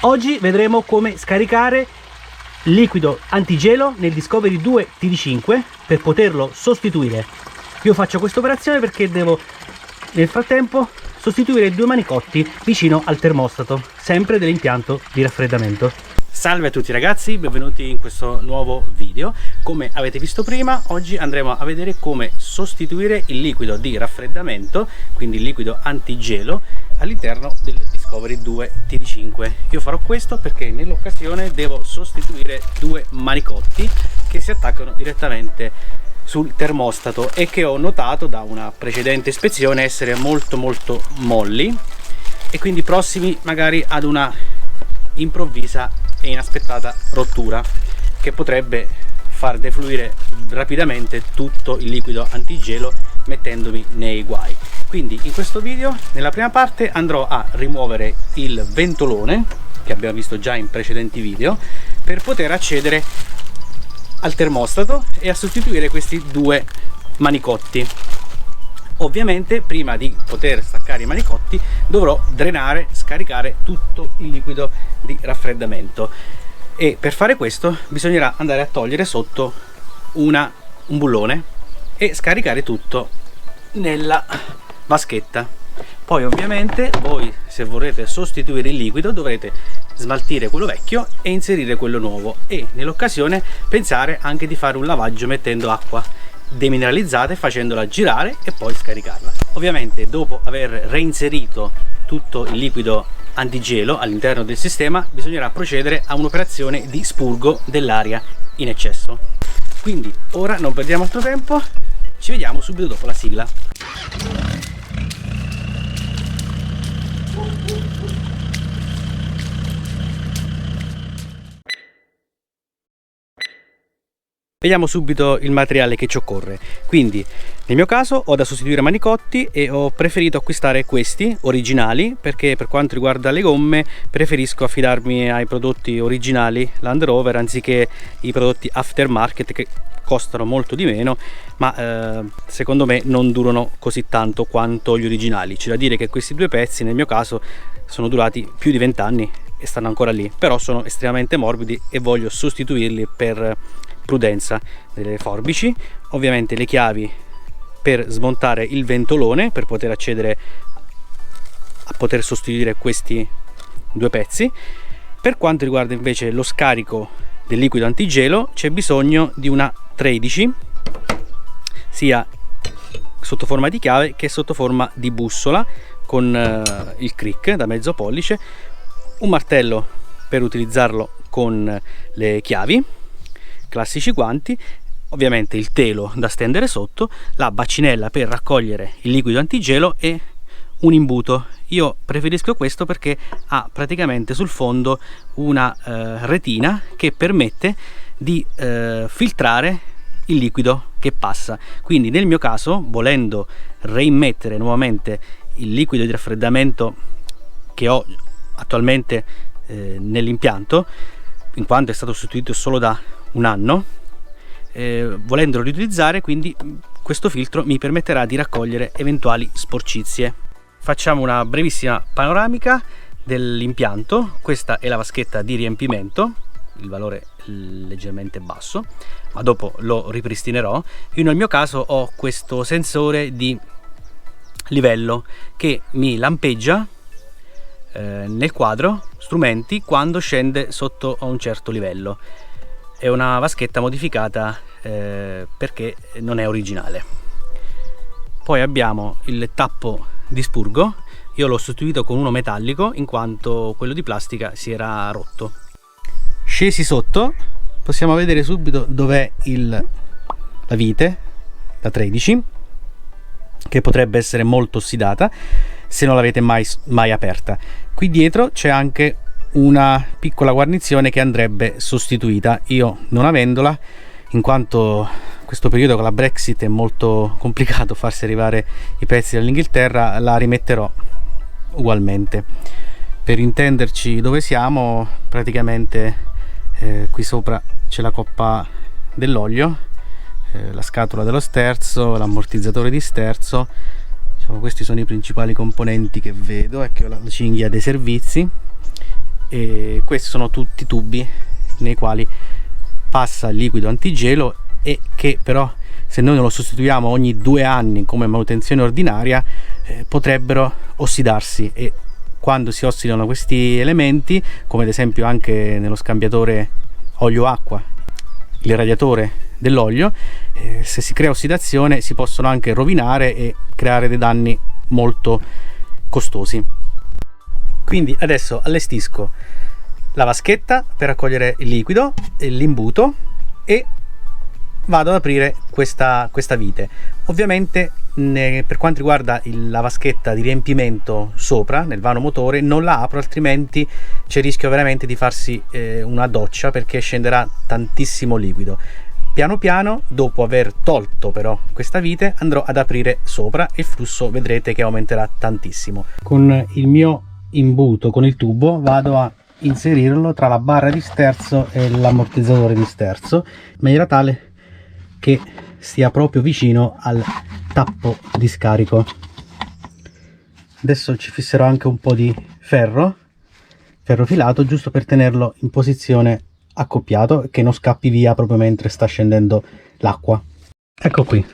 Oggi vedremo come scaricare liquido antigelo nel Discovery 2 TD5 per poterlo sostituire. Io faccio questa operazione perché devo nel frattempo sostituire 2 manicotti vicino al termostato, sempre dell'impianto di raffreddamento. Salve a tutti ragazzi, benvenuti in questo nuovo video. Come avete visto prima, oggi andremo a vedere come sostituire il liquido di raffreddamento, quindi il liquido antigelo, all'interno del Discovery 2 TD5. Io farò questo perché nell'occasione devo sostituire 2 manicotti che si attaccano direttamente sul termostato e che ho notato da una precedente ispezione essere molto molli e quindi prossimi magari ad una improvvisa e inaspettata rottura che potrebbe far defluire rapidamente tutto il liquido antigelo mettendomi nei guai. Quindi in questo video, nella prima parte, andrò a rimuovere il ventolone che abbiamo visto già in precedenti video per poter accedere al termostato e a sostituire questi 2 manicotti. Ovviamente prima di poter staccare i manicotti dovrò drenare, scaricare tutto il liquido di raffreddamento e per fare questo bisognerà andare a togliere sotto un bullone e scaricare tutto nella vaschetta. Poi ovviamente voi, se vorrete sostituire il liquido, dovrete smaltire quello vecchio e inserire quello nuovo e nell'occasione pensare anche di fare un lavaggio mettendo acqua demineralizzata e facendola girare e poi scaricarla. Ovviamente dopo aver reinserito tutto il liquido antigelo all'interno del sistema bisognerà procedere a un'operazione di spurgo dell'aria in eccesso. Quindi ora non perdiamo altro tempo, ci vediamo subito dopo la sigla. Vediamo subito il materiale che ci occorre. Quindi nel mio caso ho da sostituire manicotti e ho preferito acquistare questi originali perché per quanto riguarda le gomme preferisco affidarmi ai prodotti originali Land Rover anziché i prodotti aftermarket che costano molto di meno ma secondo me non durano così tanto quanto gli originali. C'è da dire che questi 2 pezzi nel mio caso sono durati più di 20 anni e stanno ancora lì, però sono estremamente morbidi e voglio sostituirli per prudenza. Delle forbici, ovviamente le chiavi per smontare il ventolone per poter accedere a poter sostituire questi 2 pezzi. Per quanto riguarda invece lo scarico del liquido antigelo c'è bisogno di una 13 sia sotto forma di chiave che sotto forma di bussola con il crick da mezzo pollice, un martello per utilizzarlo con le chiavi, classici guanti, ovviamente il telo da stendere sotto, la bacinella per raccogliere il liquido antigelo e un imbuto. Io preferisco questo perché ha praticamente sul fondo una retina che permette di filtrare il liquido che passa. Quindi nel mio caso, volendo reimmettere nuovamente il liquido di raffreddamento che ho attualmente nell'impianto, in quanto è stato sostituito solo da un anno, volendolo riutilizzare, quindi questo filtro mi permetterà di raccogliere eventuali sporcizie. Facciamo una brevissima panoramica dell'impianto. Questa è la vaschetta di riempimento, il valore è leggermente basso ma dopo lo ripristinerò. Io nel mio caso ho questo sensore di livello che mi lampeggia nel quadro strumenti quando scende sotto a un certo livello. È una vaschetta modificata perché non è originale. Poi abbiamo il tappo di spurgo. Io l'ho sostituito con uno metallico in quanto quello di plastica si era rotto. Scesi sotto possiamo vedere subito dov'è la vite da 13 che potrebbe essere molto ossidata se non l'avete mai aperta. Qui dietro c'è anche una piccola guarnizione che andrebbe sostituita. Io non avendola, in quanto questo periodo con la Brexit è molto complicato farsi arrivare i pezzi dall'Inghilterra, la rimetterò ugualmente. Per intenderci dove siamo, praticamente qui sopra c'è la coppa dell'olio, la scatola dello sterzo, l'ammortizzatore di sterzo. Diciamo, questi sono i principali componenti che vedo, e che ho la cinghia dei servizi E questi sono tutti tubi nei quali passa il liquido antigelo e che però, se noi non lo sostituiamo ogni 2 anni come manutenzione ordinaria, potrebbero ossidarsi, e quando si ossidano questi elementi, come ad esempio anche nello scambiatore olio-acqua, il radiatore dell'olio, se si crea ossidazione si possono anche rovinare e creare dei danni molto costosi. Quindi adesso allestisco la vaschetta per raccogliere il liquido e l'imbuto e vado ad aprire questa vite. Ovviamente per quanto riguarda la vaschetta di riempimento sopra nel vano motore non la apro, altrimenti c'è il rischio veramente di farsi una doccia, perché scenderà tantissimo liquido. Piano piano, dopo aver tolto però questa vite, andrò ad aprire sopra e il flusso vedrete che aumenterà tantissimo. Con il mio imbuto, con il tubo, vado a inserirlo tra la barra di sterzo e l'ammortizzatore di sterzo, in maniera tale che stia proprio vicino al tappo di scarico. Adesso ci fisserò anche un po' di ferro filato, giusto per tenerlo in posizione accoppiato e che non scappi via proprio mentre sta scendendo l'acqua. Ecco qui,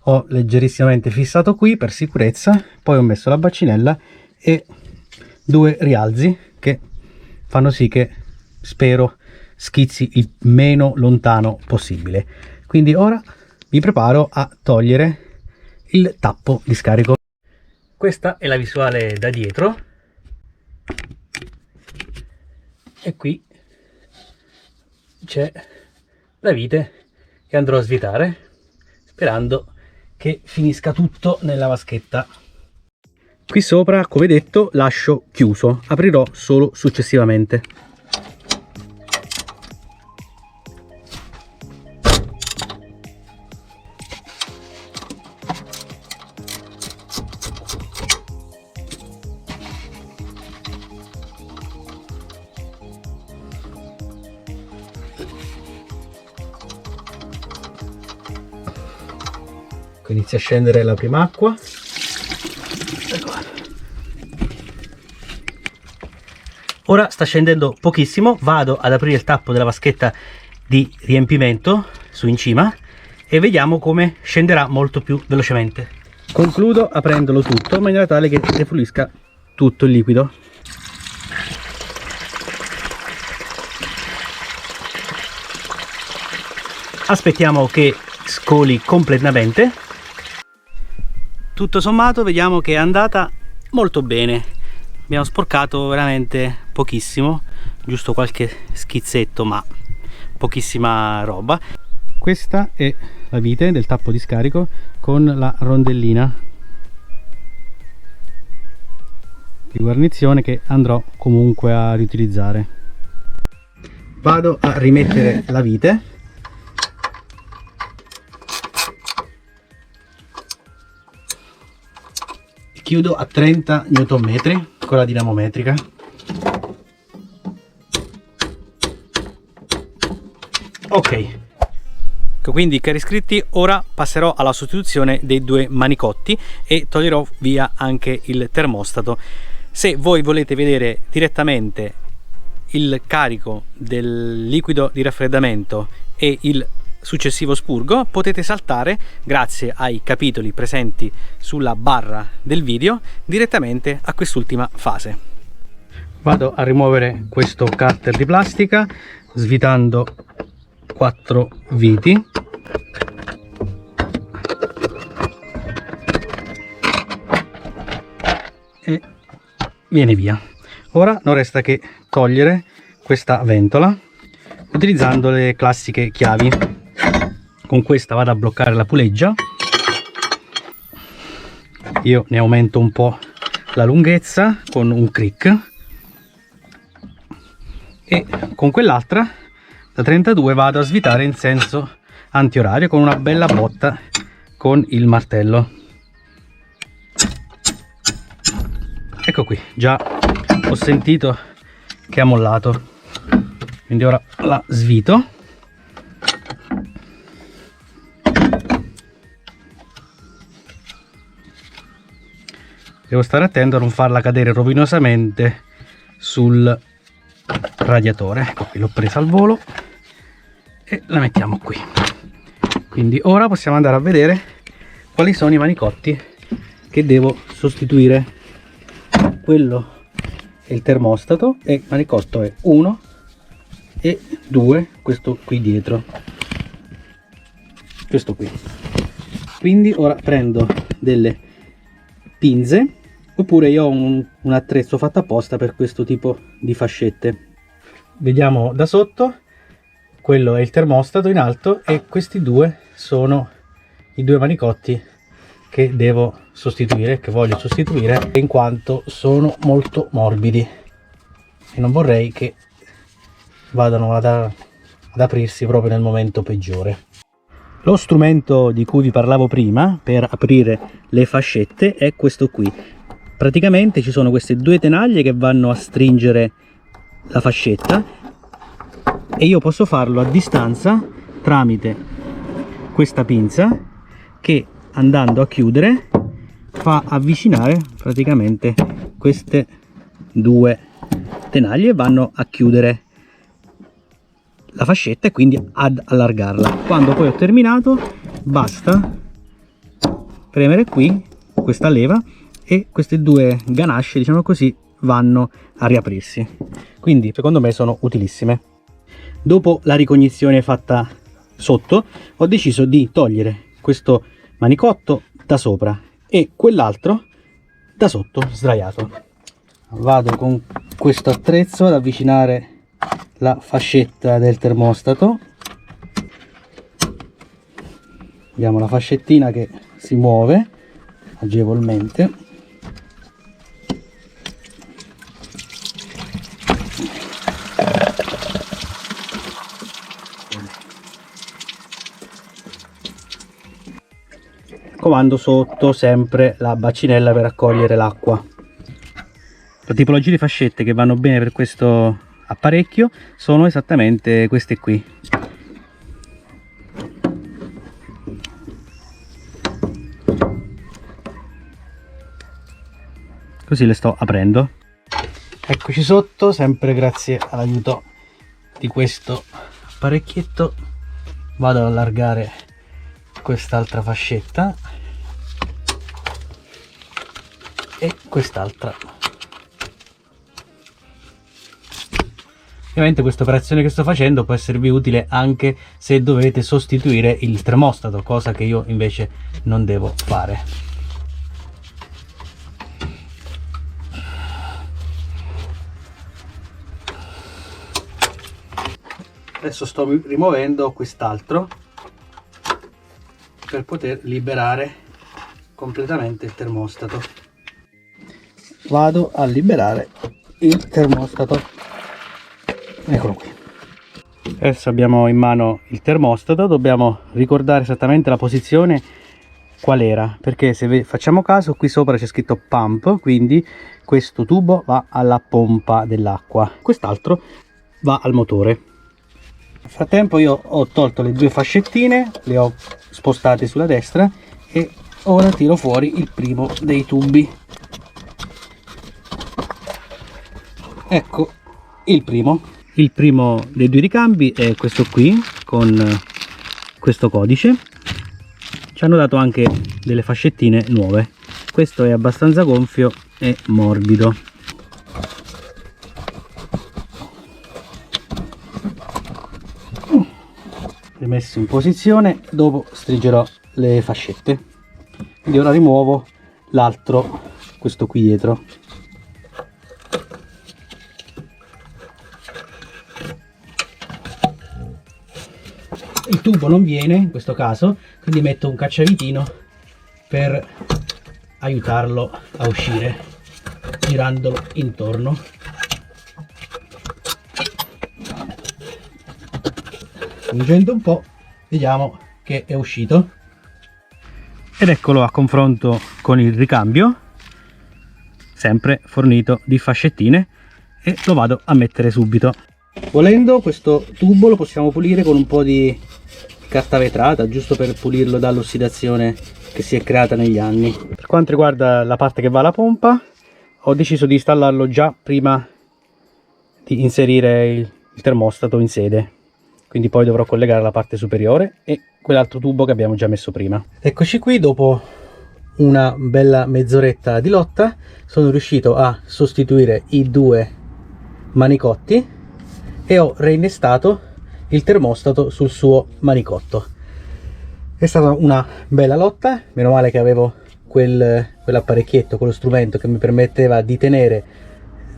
ho leggerissimamente fissato qui per sicurezza, poi ho messo la bacinella e 2 rialzi che fanno sì che, spero, schizzi il meno lontano possibile. Quindi ora mi preparo a togliere il tappo di scarico. Questa è la visuale da dietro e qui c'è la vite che andrò a svitare, sperando che finisca tutto nella vaschetta. Qui sopra, come detto, lascio chiuso, aprirò solo successivamente. Inizia a scendere la prima acqua. Ora sta scendendo pochissimo, vado ad aprire il tappo della vaschetta di riempimento su in cima e vediamo come scenderà molto più velocemente. Concludo aprendolo tutto in maniera tale che defluisca tutto il liquido. Aspettiamo che scoli completamente. Tutto sommato vediamo che è andata molto bene. Abbiamo sporcato veramente pochissimo, giusto qualche schizzetto, ma pochissima roba. Questa è la vite del tappo di scarico con la rondellina di guarnizione che andrò comunque a riutilizzare. Vado a rimettere la vite. Chiudo a 30 Nm con la dinamometrica. Ok. Quindi, cari iscritti, ora passerò alla sostituzione dei 2 manicotti e toglierò via anche il termostato. Se voi volete vedere direttamente il carico del liquido di raffreddamento e il successivo spurgo, potete saltare, grazie ai capitoli presenti sulla barra del video, direttamente a quest'ultima fase. Vado a rimuovere questo cutter di plastica svitando 4 viti. E viene via. Ora non resta che togliere questa ventola utilizzando le classiche chiavi. Con questa vado a bloccare la puleggia. Io ne aumento un po' la lunghezza con un crick e con quell'altra da 32 vado a svitare in senso antiorario con una bella botta con il martello. Ecco qui, già ho sentito che ha mollato, quindi ora la svito. Devo stare attento a non farla cadere rovinosamente sul radiatore. Ecco qui, l'ho presa al volo e la mettiamo qui. Quindi ora possiamo andare a vedere quali sono i manicotti che devo sostituire. Quello è il termostato e il manicotto è 1 e 2, questo qui dietro, questo qui. Quindi ora prendo delle pinze, oppure io ho un attrezzo fatto apposta per questo tipo di fascette. Vediamo da sotto, quello è il termostato in alto e questi due sono i due manicotti che devo sostituire, che voglio sostituire, in quanto sono molto morbidi e non vorrei che vadano ad aprirsi proprio nel momento peggiore. Lo strumento di cui vi parlavo prima per aprire le fascette è questo qui. Praticamente ci sono queste due tenaglie che vanno a stringere la fascetta e io posso farlo a distanza tramite questa pinza che, andando a chiudere, fa avvicinare praticamente queste due tenaglie e vanno a chiudere la fascetta e quindi ad allargarla. Quando poi ho terminato basta premere qui questa leva e queste due ganasce, diciamo così, vanno a riaprirsi. Quindi secondo me sono utilissime. Dopo la ricognizione fatta sotto ho deciso di togliere questo manicotto da sopra e quell'altro da sotto sdraiato. Vado con questo attrezzo ad avvicinare la fascetta del termostato. Vediamo la fascettina che si muove agevolmente. Comando sotto sempre la bacinella per raccogliere l'acqua. La tipologia di fascette che vanno bene per questo apparecchio sono esattamente queste qui. Così le sto aprendo. Eccoci sotto, sempre grazie all'aiuto di questo apparecchietto. Vado ad allargare quest'altra fascetta e quest'altra. Ovviamente questa operazione che sto facendo può esservi utile anche se dovete sostituire il termostato, cosa che io invece non devo fare. Adesso sto rimuovendo quest'altro per poter liberare completamente il termostato. Vado a liberare il termostato. Eccolo qui. Adesso abbiamo in mano il termostato, dobbiamo ricordare esattamente la posizione qual era, perché se facciamo caso qui sopra c'è scritto pump, quindi questo tubo va alla pompa dell'acqua, quest'altro va al motore. Nel frattempo io ho tolto le due fascettine, le ho spostate sulla destra e ora tiro fuori il primo dei tubi. Ecco il primo. Il primo dei due ricambi è questo qui con questo codice. Ci hanno dato anche delle fascettine nuove. Questo è abbastanza gonfio e morbido. Rimesso in posizione, dopo stringerò le fascette. Quindi ora rimuovo l'altro, questo qui dietro. Il tubo non viene in questo caso, quindi metto un cacciavitino per aiutarlo a uscire girandolo intorno. Spingendo un po' vediamo che è uscito ed eccolo a confronto con il ricambio, sempre fornito di fascettine, e lo vado a mettere subito. Volendo questo tubo lo possiamo pulire con un po' di carta vetrata, giusto per pulirlo dall'ossidazione che si è creata negli anni. Per quanto riguarda la parte che va alla pompa, ho deciso di installarlo già prima di inserire il termostato in sede, quindi poi dovrò collegare la parte superiore e quell'altro tubo che abbiamo già messo prima. Eccoci qui, dopo una bella mezz'oretta di lotta sono riuscito a sostituire i due manicotti e ho reinnestato il termostato sul suo manicotto. È stata una bella lotta, meno male che avevo quell'apparecchietto, quello strumento che mi permetteva di tenere,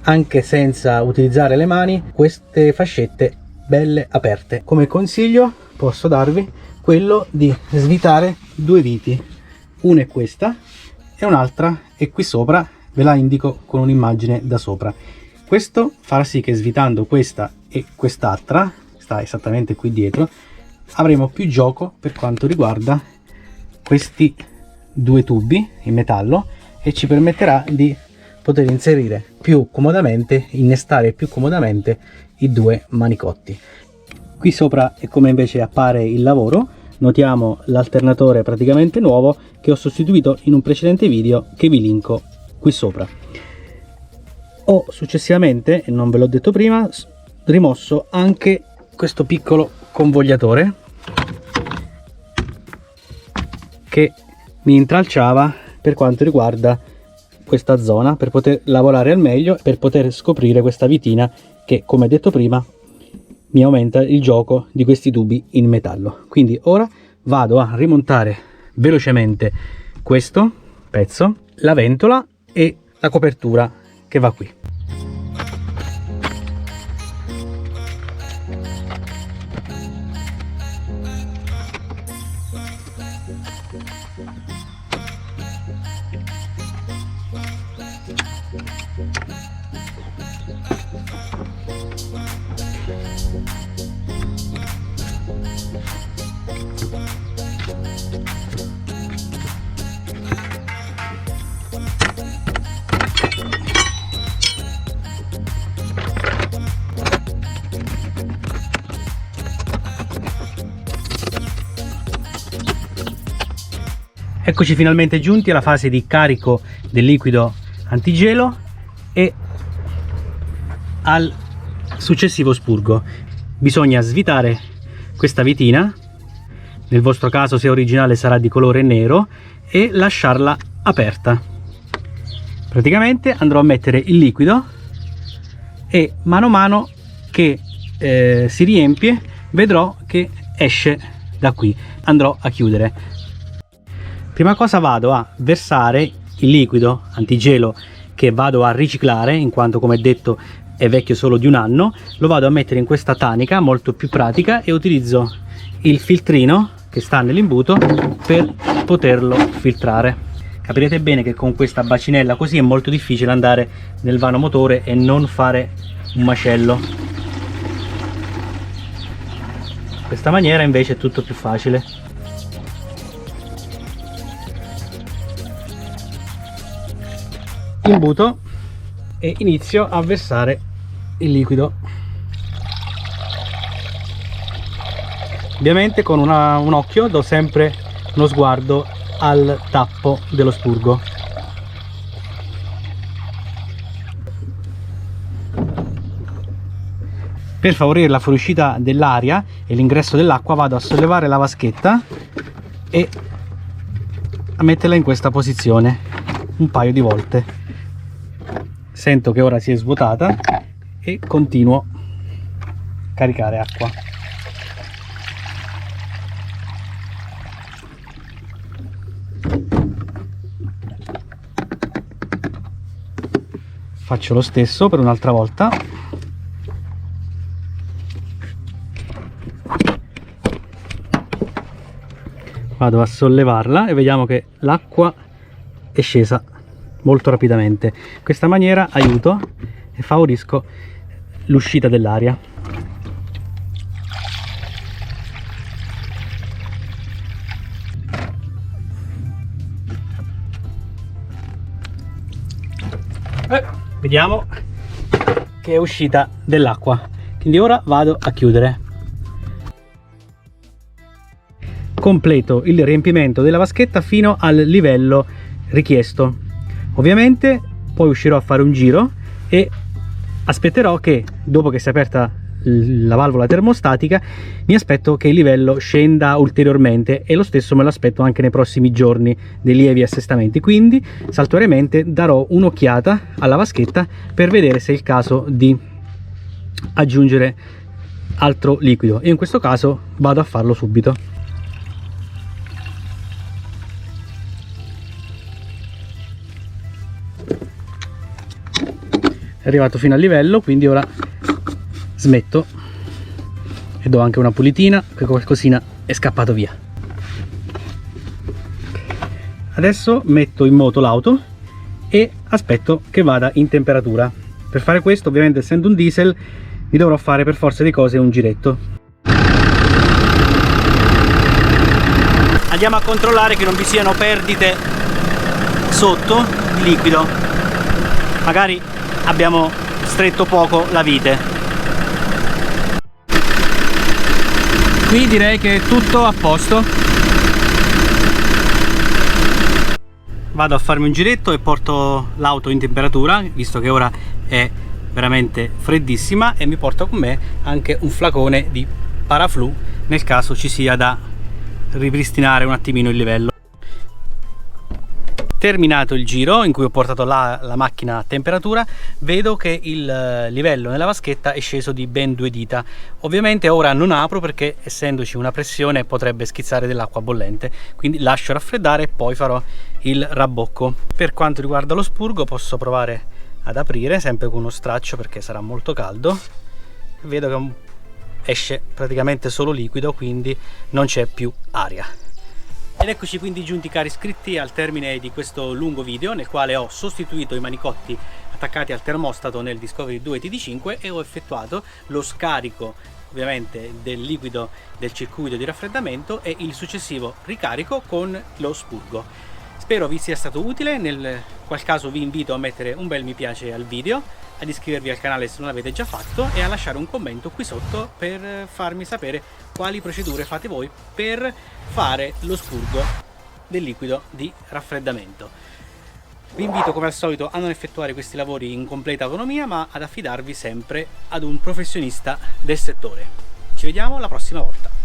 anche senza utilizzare le mani, queste fascette belle aperte. Come consiglio posso darvi quello di svitare due viti, una è questa e un'altra è qui sopra, ve la indico con un'immagine da sopra. Questo farà sì che svitando questa e quest'altra, sta esattamente qui dietro, avremo più gioco per quanto riguarda questi due tubi in metallo e ci permetterà di poter inserire più comodamente, innestare più comodamente i due manicotti. Qui sopra è come invece appare il lavoro. Notiamo l'alternatore praticamente nuovo che ho sostituito in un precedente video che vi linko qui sopra. Ho successivamente, e non ve l'ho detto prima, rimosso anche questo piccolo convogliatore che mi intralciava per quanto riguarda questa zona, per poter lavorare al meglio, per poter scoprire questa vitina che, come detto prima, mi aumenta il gioco di questi tubi in metallo. Quindi ora vado a rimontare velocemente questo pezzo, la ventola e la copertura che va qui. Eccoci finalmente giunti alla fase di carico del liquido antigelo e al successivo spurgo. Bisogna svitare questa vitina, nel vostro caso se originale sarà di colore nero, e lasciarla aperta. Praticamente andrò a mettere il liquido e mano a mano che si riempie vedrò che esce da qui. Andrò a chiudere. Prima cosa vado a versare il liquido antigelo che vado a riciclare, in quanto come detto è vecchio solo di un anno. Lo vado a mettere in questa tanica molto più pratica e utilizzo il filtrino che sta nell'imbuto per poterlo filtrare. Capirete bene che con questa bacinella così è molto difficile andare nel vano motore e non fare un macello. In questa maniera invece è tutto più facile. Imbuto e inizio a versare il liquido, ovviamente con un occhio do sempre uno sguardo al tappo dello spurgo. Per favorire la fuoriuscita dell'aria e l'ingresso dell'acqua vado a sollevare la vaschetta e a metterla in questa posizione un paio di volte. Sento che ora si è svuotata e continuo a caricare acqua. Faccio lo stesso per un'altra volta. Vado a sollevarla e vediamo che l'acqua è scesa molto rapidamente. In questa maniera aiuto e favorisco l'uscita dell'aria. Vediamo che è uscita dell'acqua, quindi ora vado a chiudere. Completo il riempimento della vaschetta fino al livello richiesto. Ovviamente poi uscirò a fare un giro e aspetterò che, dopo che si è aperta la valvola termostatica, mi aspetto che il livello scenda ulteriormente, e lo stesso me lo aspetto anche nei prossimi giorni dei lievi assestamenti. Quindi saltuariamente darò un'occhiata alla vaschetta per vedere se è il caso di aggiungere altro liquido, e in questo caso vado a farlo subito. È arrivato fino al livello, quindi ora smetto e do anche una pulitina, che qualcosina è scappato via. Adesso metto in moto l'auto e aspetto che vada in temperatura. Per fare questo, ovviamente essendo un diesel, mi dovrò fare per forza di cose un giretto. Andiamo a controllare che non vi siano perdite sotto di liquido, magari abbiamo stretto poco la vite. Qui direi che è tutto a posto. Vado a farmi un giretto e porto l'auto in temperatura, visto che ora è veramente freddissima, e mi porto con me anche un flacone di Paraflu nel caso ci sia da ripristinare un attimino il livello. Terminato il giro in cui ho portato la macchina a temperatura, vedo che il livello nella vaschetta è sceso di ben 2 dita. Ovviamente ora non apro perché, essendoci una pressione, potrebbe schizzare dell'acqua bollente, quindi lascio raffreddare e poi farò il rabbocco. Per quanto riguarda lo spurgo, posso provare ad aprire sempre con uno straccio perché sarà molto caldo. Vedo che esce praticamente solo liquido, quindi non c'è più aria. Ed eccoci quindi giunti, cari iscritti, al termine di questo lungo video nel quale ho sostituito i manicotti attaccati al termostato nel Discovery 2 TD5 e ho effettuato lo scarico ovviamente del liquido del circuito di raffreddamento e il successivo ricarico con lo spurgo. Spero vi sia stato utile, nel qual caso vi invito a mettere un bel mi piace al video, ad iscrivervi al canale se non l'avete già fatto e a lasciare un commento qui sotto per farmi sapere quali procedure fate voi per fare lo spurgo del liquido di raffreddamento. Vi invito come al solito a non effettuare questi lavori in completa autonomia, ma ad affidarvi sempre ad un professionista del settore. Ci vediamo la prossima volta.